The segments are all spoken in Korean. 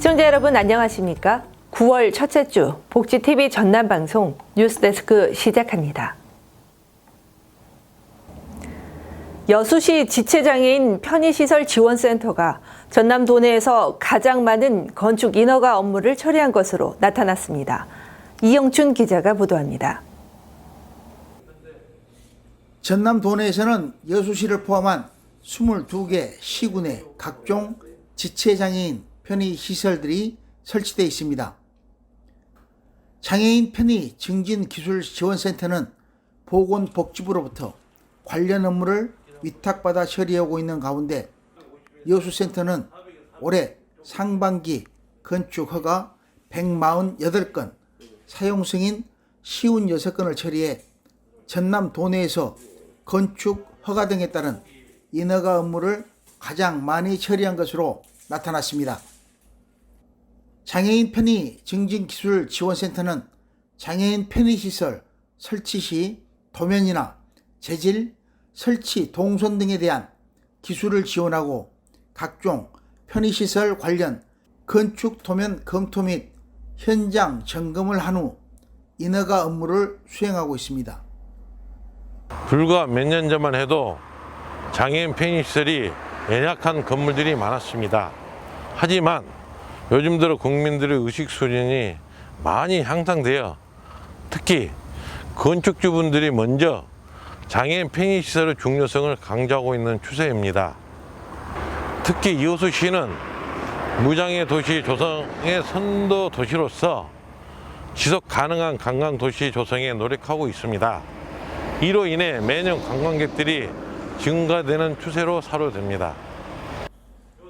시청자 여러분 안녕하십니까? 9월 첫째 주 복지TV 전남방송 뉴스데스크 시작합니다. 여수시 지체장애인 편의시설 지원센터가 전남 도내에서 가장 많은 건축 인허가 업무를 처리한 것으로 나타났습니다. 이영춘 기자가 보도합니다. 전남 도내에서는 여수시를 포함한 22개 시군의 각종 지체장애인 편의시설들이 설치되어 있습니다. 장애인 편의 증진 기술 지원센터는 보건복지부로부터 관련 업무를 위탁받아 처리하고 있는 가운데 여수센터는 올해 상반기 건축 허가 148건, 사용 승인 56건을 처리해 전남 도내에서 건축 허가 등에 따른 인허가 업무를 가장 많이 처리한 것으로 나타났습니다. 장애인 편의 증진 기술 지원센터는 장애인 편의시설 설치 시 도면이나 재질, 설치 동선 등에 대한 기술을 지원하고 각종 편의시설 관련 건축 도면 검토 및 현장 점검을 한 후 인허가 업무를 수행하고 있습니다. 불과 몇 년 전만 해도 장애인 편의시설이 연약한 건물들이 많았습니다. 하지만 요즘 들어 국민들의 의식 수준이 많이 향상되어 특히 건축주분들이 먼저 장애인 편의시설의 중요성을 강조하고 있는 추세입니다. 특히 여수시는 무장애 도시 조성의 선도 도시로서 지속 가능한 관광 도시 조성에 노력하고 있습니다. 이로 인해 매년 관광객들이 증가되는 추세로 사료됩니다.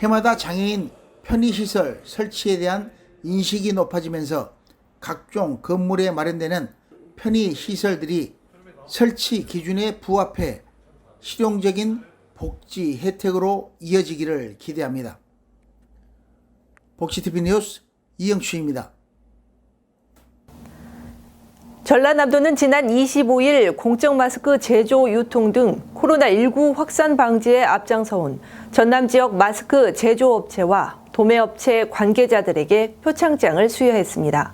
해마다 장애인 편의시설 설치에 대한 인식이 높아지면서 각종 건물에 마련되는 편의시설들이 설치 기준에 부합해 실용적인 복지 혜택으로 이어지기를 기대합니다. 복지TV 뉴스 이영춘입니다. 전라남도는 지난 25일 공적 마스크 제조, 유통 등 코로나19 확산 방지에 앞장서온 전남 지역 마스크 제조업체와 도매업체 관계자들에게 표창장을 수여했습니다.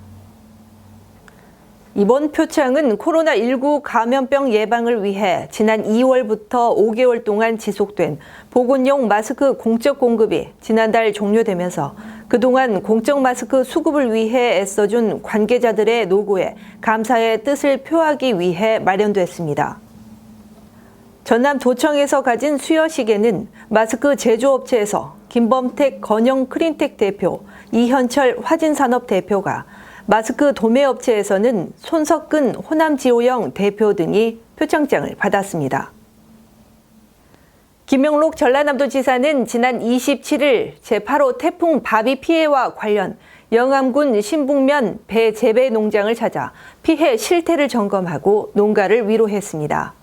이번 표창은 코로나19 감염병 예방을 위해 지난 2월부터 5개월 동안 지속된 보건용 마스크 공적 공급이 지난달 종료되면서 그동안 공적 마스크 수급을 위해 애써준 관계자들의 노고에 감사의 뜻을 표하기 위해 마련됐습니다. 전남도청에서 가진 수여식에는 마스크 제조업체에서 김범택 건영 크린텍 대표, 이현철 화진산업 대표가, 마스크 도매업체에서는 손석근 호남지호영 대표 등이 표창장을 받았습니다. 김명록 전라남도지사는 지난 27일 제8호 태풍 바비 피해와 관련 영암군 신북면 배 재배 농장을 찾아 피해 실태를 점검하고 농가를 위로했습니다.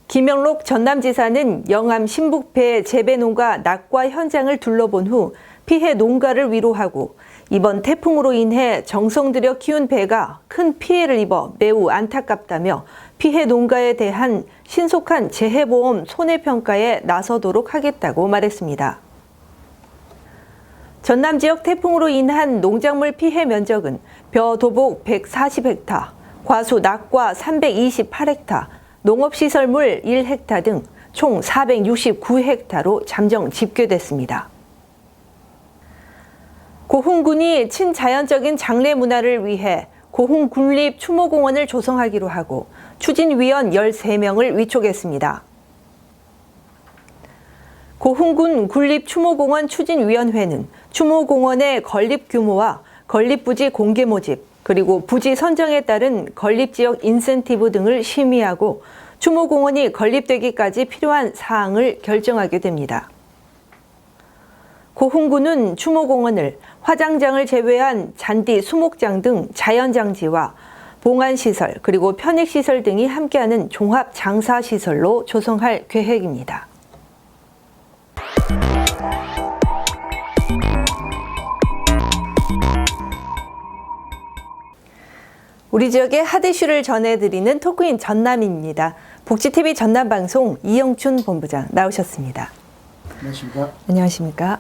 김명록 전남지사는 영암 신북배 재배 농가 낙과 현장을 둘러본 후 피해 농가를 위로하고 이번 태풍으로 인해 정성 들여 키운 배가 큰 피해를 입어 매우 안타깝다며 피해 농가에 대한 신속한 재해보험 손해평가에 나서도록 하겠다고 말했습니다. 전남 지역 태풍으로 인한 농작물 피해 면적은 벼 도복 140헥타, 과수 낙과 328헥타, 농업시설물 1헥타 등 총 469헥타로 잠정 집계됐습니다. 고흥군이 친자연적인 장례 문화를 위해 고흥군립추모공원을 조성하기로 하고 추진위원 13명을 위촉했습니다. 고흥군 군립추모공원 추진위원회는 추모공원의 건립 규모와 건립부지 공개 모집, 그리고 부지 선정에 따른 건립지역 인센티브 등을 심의하고 추모공원이 건립되기까지 필요한 사항을 결정하게 됩니다. 고흥군은 추모공원을 화장장을 제외한 잔디 수목장 등 자연장지와 봉안시설 그리고 편익시설 등이 함께하는 종합장사시설로 조성할 계획입니다. 우리 지역의 핫 이슈를 전해드리는 토크인 전남입니다. 복지TV 전남방송 이영춘 본부장 나오셨습니다. 안녕하십니까? 안녕하십니까?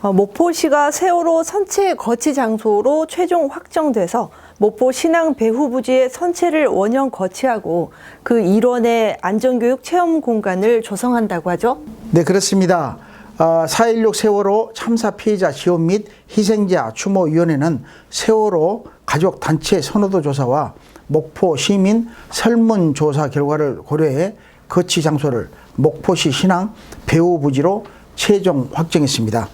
목포시가 세월호 선체 거치 장소로 최종 확정돼서 목포 신앙 배후 부지에 선체를 원형 거치하고 그 일원의 안전교육 체험 공간을 조성한다고 하죠? 네, 그렇습니다. 4.16 세월호 참사 피해자 지원 및 희생자 추모위원회는 세월호 가족 단체 선호도 조사와 목포 시민 설문조사 결과를 고려해 거치 장소를 목포시 신앙 배후 부지로 최종 확정했습니다.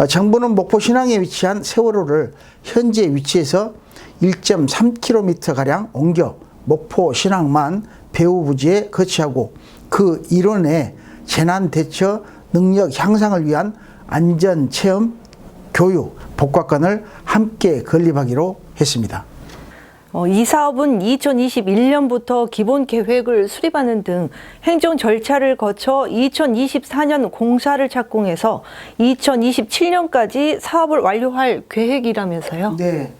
정부는 목포 신항에 위치한 세월호를 현재 위치에서 1.3km가량 옮겨 목포 신항만 배후 부지에 거치하고 그 일원의 재난 대처 능력 향상을 위한 안전 체험, 교육, 복합관을 함께 건립하기로 했습니다. 이 사업은 2021년부터 기본 계획을 수립하는 등 행정 절차를 거쳐 2024년 공사를 착공해서 2027년까지 사업을 완료할 계획이라면서요? 네.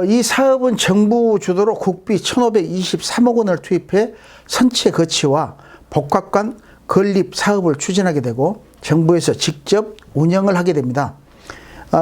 이 사업은 정부 주도로 국비 1,523억 원을 투입해 선체 거치와 복합관 건립 사업을 추진하게 되고 정부에서 직접 운영을 하게 됩니다.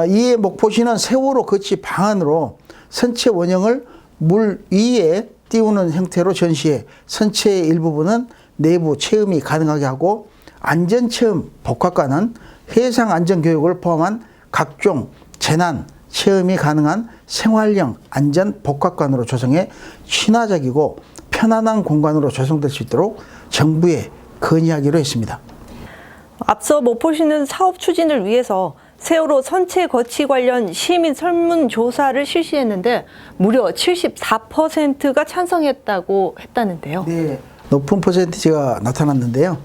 이에 목포시는 세월호 거치 방안으로 선체 원형을 물 위에 띄우는 형태로 전시해 선체의 일부분은 내부 체험이 가능하게 하고 안전체험 복합관은 해상 안전교육을 포함한 각종 재난 체험이 가능한 생활형 안전 복합관으로 조성해 친화적이고 편안한 공간으로 조성될 수 있도록 정부에 건의하기로 했습니다. 앞서 목포시는 사업 추진을 위해서 세월호 선체 거치 관련 시민 설문조사를 실시했는데 무려 74%가 찬성했다고 했다는데요. 네, 높은 퍼센티지가 나타났는데요.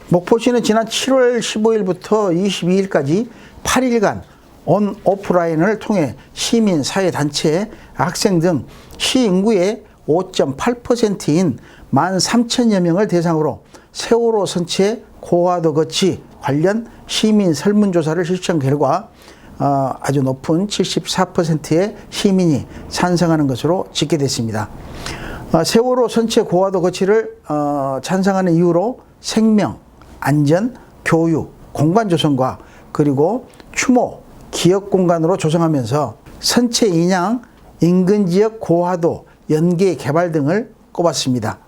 목포시는 지난 7월 15일부터 22일까지 8일간 온 오프라인을 통해 시민 사회단체, 학생 등 시 인구의 5.8%인 13,000여 명을 대상으로 세월호 선체 고화도 거치 관련 시민 설문조사를 실시한 결과 아주 높은 74%의 시민이 찬성하는 것으로 집계됐습니다. 세월호 선체 고화도 거치를 찬성하는 이유로 생명, 안전, 교육, 공간 조성과 그리고 추모, 기억 공간으로 조성하면서 선체 인양, 인근 지역 고화도 연계 개발 등을 꼽았습니다.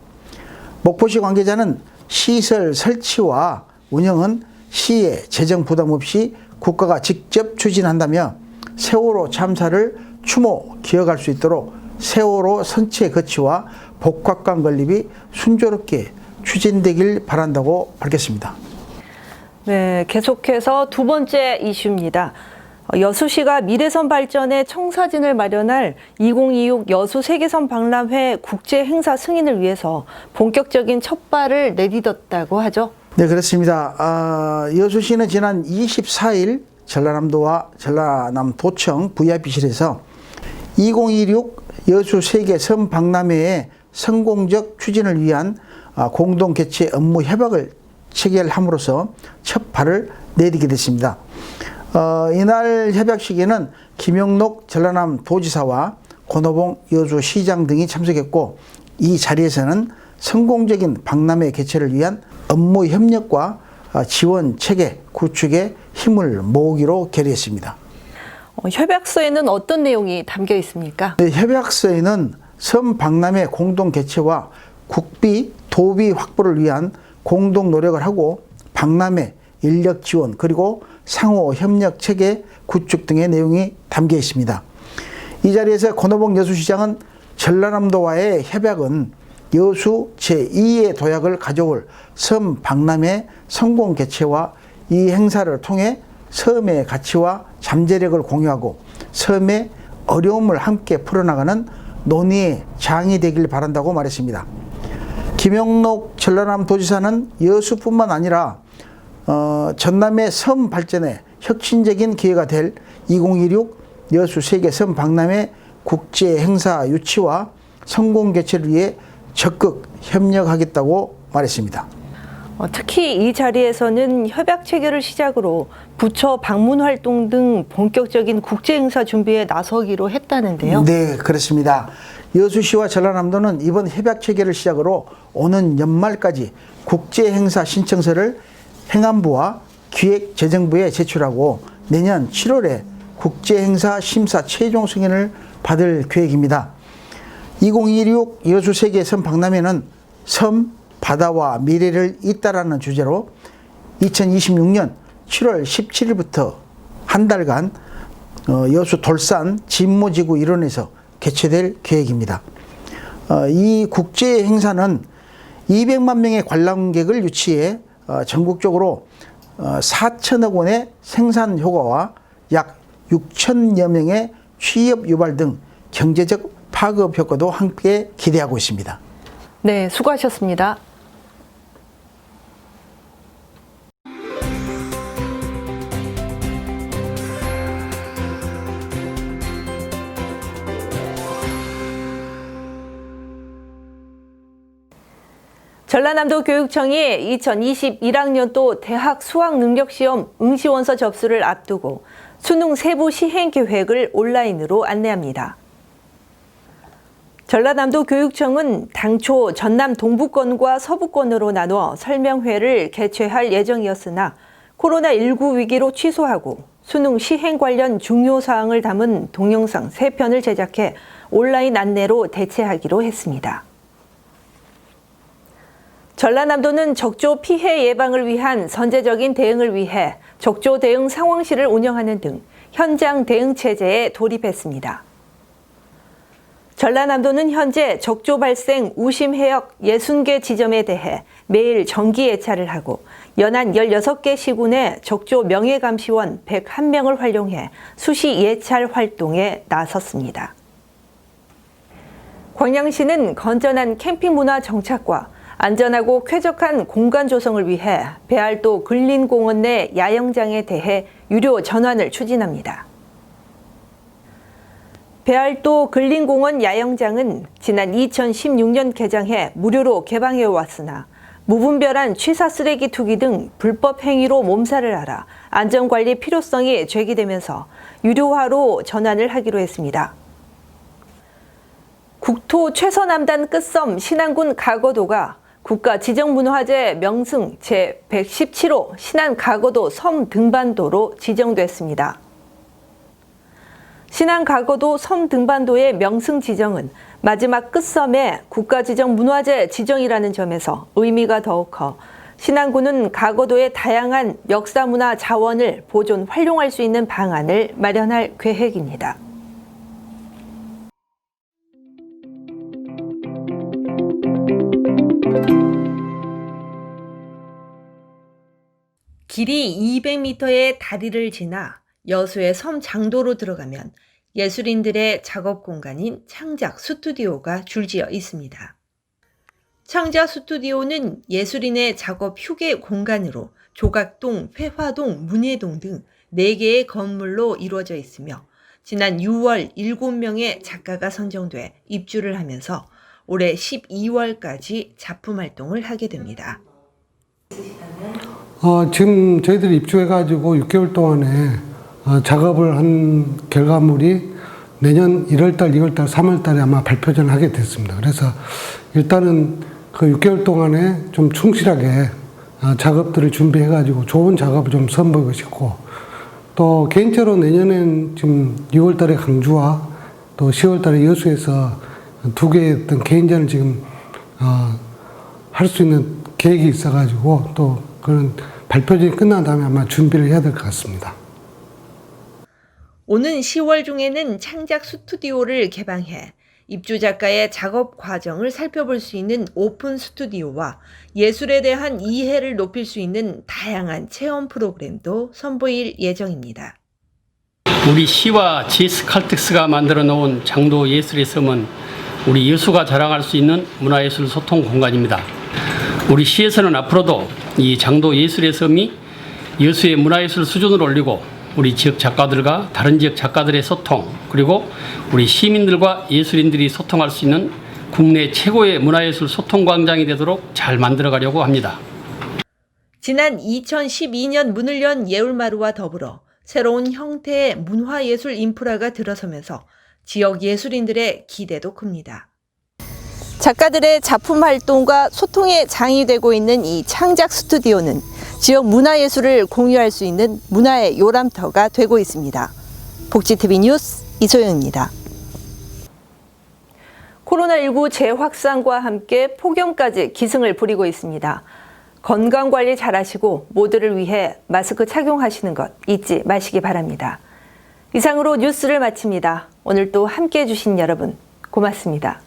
목포시 관계자는 시설 설치와 운영은 시의 재정 부담 없이 국가가 직접 추진한다며 세월호 참사를 추모 기억할 수 있도록 세월호 선체 거치와 복합관 건립이 순조롭게 추진되길 바란다고 밝혔습니다. 네, 계속해서 두 번째 이슈입니다. 여수시가 미래선 발전에 청사진을 마련할 2026 여수 세계선 박람회 국제 행사 승인을 위해서 본격적인 첫발을 내딛었다고 하죠. 네, 그렇습니다. 여수시는 지난 24일 전라남도와 전라남도청 VIP실에서 2026 여수 세계선 박람회의 성공적 추진을 위한 공동 개최 업무 협약을 체결함으로써 첫 발을 내딛게 됐습니다. 이날 협약식에는 김영록 전라남도지사와 권오봉 여수시장 등이 참석했고 이 자리에서는 성공적인 박람회 개최를 위한 업무 협력과 지원 체계 구축에 힘을 모으기로 결의했습니다. 협약서에는 어떤 내용이 담겨 있습니까? 네, 협약서에는 선 박람회 공동 개최와 국비, 도비 확보를 위한 공동 노력을 하고 박람회 인력 지원 그리고 상호 협력 체계 구축 등의 내용이 담겨 있습니다. 이 자리에서 권오봉 여수시장은 전라남도와의 협약은 여수 제2의 도약을 가져올 섬 박람회 성공 개최와 이 행사를 통해 섬의 가치와 잠재력을 공유하고 섬의 어려움을 함께 풀어나가는 논의의 장이 되길 바란다고 말했습니다. 김영록 전라남도지사는 여수뿐만 아니라 전남의 섬 발전에 혁신적인 기회가 될 2026 여수 세계 섬 박람회 국제 행사 유치와 성공 개최를 위해 적극 협력하겠다고 말했습니다. 특히 이 자리에서는 협약 체결을 시작으로 부처 방문 활동 등 본격적인 국제 행사 준비에 나서기로 했다는데요. 네, 그렇습니다. 여수시와 전라남도는 이번 협약 체결을 시작으로 오는 연말까지 국제 행사 신청서를 행안부와 기획재정부에 제출하고 내년 7월에 국제행사 심사 최종 승인을 받을 계획입니다. 2026 여수세계섬 박람회는 섬, 바다와 미래를 잇따라는 주제로 2026년 7월 17일부터 한 달간 여수 돌산 진모지구 일원에서 개최될 계획입니다. 이 국제 행사는 200만 명의 관람객을 유치해 전국적으로 4천억 원의 생산 효과와 약 6천여 명의 취업 유발 등 경제적 파급 효과도 함께 기대하고 있습니다. 네, 수고하셨습니다. 전라남도 교육청이 2021학년도 대학 수학능력시험 응시원서 접수를 앞두고 수능 세부 시행 계획을 온라인으로 안내합니다. 전라남도 교육청은 당초 전남 동부권과 서부권으로 나눠 설명회를 개최할 예정이었으나 코로나19 위기로 취소하고 수능 시행 관련 중요 사항을 담은 동영상 3편을 제작해 온라인 안내로 대체하기로 했습니다. 전라남도는 적조 피해 예방을 위한 선제적인 대응을 위해 적조 대응 상황실을 운영하는 등 현장 대응 체제에 돌입했습니다. 전라남도는 현재 적조 발생 우심 해역 60개 지점에 대해 매일 정기 예찰을 하고 연안 16개 시군의 적조 명예감시원 101명을 활용해 수시 예찰 활동에 나섰습니다. 광양시는 건전한 캠핑 문화 정착과 안전하고 쾌적한 공간 조성을 위해 배알도 근린공원 내 야영장에 대해 유료 전환을 추진합니다. 배알도 근린공원 야영장은 지난 2016년 개장해 무료로 개방해 왔으나 무분별한 취사 쓰레기 투기 등 불법 행위로 몸살을 앓아 안전관리 필요성이 제기되면서 유료화로 전환을 하기로 했습니다. 국토 최서남단 끝섬 신안군 가거도가 국가지정문화재 명승 제117호 신안가거도 섬 등반도로 지정됐습니다. 신안가거도 섬 등반도의 명승 지정은 마지막 끝섬의 국가지정문화재 지정이라는 점에서 의미가 더욱 커 신안군은 가거도의 다양한 역사문화 자원을 보존, 활용할 수 있는 방안을 마련할 계획입니다. 길이 200m의 다리를 지나 여수의 섬 장도로 들어가면 예술인들의 작업 공간인 창작 스튜디오가 줄지어 있습니다. 창작 스튜디오는 예술인의 작업 휴게 공간으로 조각동, 회화동, 문예동 등 4개의 건물로 이루어져 있으며 지난 6월 7명의 작가가 선정돼 입주를 하면서 올해 12월까지 작품 활동을 하게 됩니다. 지금 저희들이 입주해가지고 6개월 동안에 작업을 한 결과물이 내년 1월달, 2월달, 3월달에 아마 발표전을 하게 됐습니다. 그래서 일단은 그 6개월 동안에 좀 충실하게 작업들을 준비해가지고 좋은 작업을 좀 선보이고 싶고, 또 개인적으로 내년엔 지금 6월달에 강주와 또 10월달에 여수에서 2개의 어떤 개인전을 지금 할 수 있는 계획이 있어가지고 또 그런 발표전이 끝난 다음에 아마 준비를 해야 될 것 같습니다. 오는 10월 중에는 창작 스튜디오를 개방해 입주 작가의 작업 과정을 살펴볼 수 있는 오픈 스튜디오와 예술에 대한 이해를 높일 수 있는 다양한 체험 프로그램도 선보일 예정입니다. 우리 시와 GS 칼텍스가 만들어 놓은 장도 예술의 섬은 우리 여수가 자랑할 수 있는 문화예술 소통 공간입니다. 우리 시에서는 앞으로도 이 장도 예술의 섬이 여수의 문화예술 수준을 올리고 우리 지역 작가들과 다른 지역 작가들의 소통, 그리고 우리 시민들과 예술인들이 소통할 수 있는 국내 최고의 문화예술 소통 광장이 되도록 잘 만들어가려고 합니다. 지난 2012년 문을 연 예울마루와 더불어 새로운 형태의 문화예술 인프라가 들어서면서 지역 예술인들의 기대도 큽니다. 작가들의 작품 활동과 소통의 장이 되고 있는 이 창작 스튜디오는 지역 문화예술을 공유할 수 있는 문화의 요람터가 되고 있습니다. 복지TV 뉴스 이소영입니다. 코로나19 재확산과 함께 폭염까지 기승을 부리고 있습니다. 건강관리 잘하시고 모두를 위해 마스크 착용하시는 것 잊지 마시기 바랍니다. 이상으로 뉴스를 마칩니다. 오늘 또 함께해 주신 여러분 고맙습니다.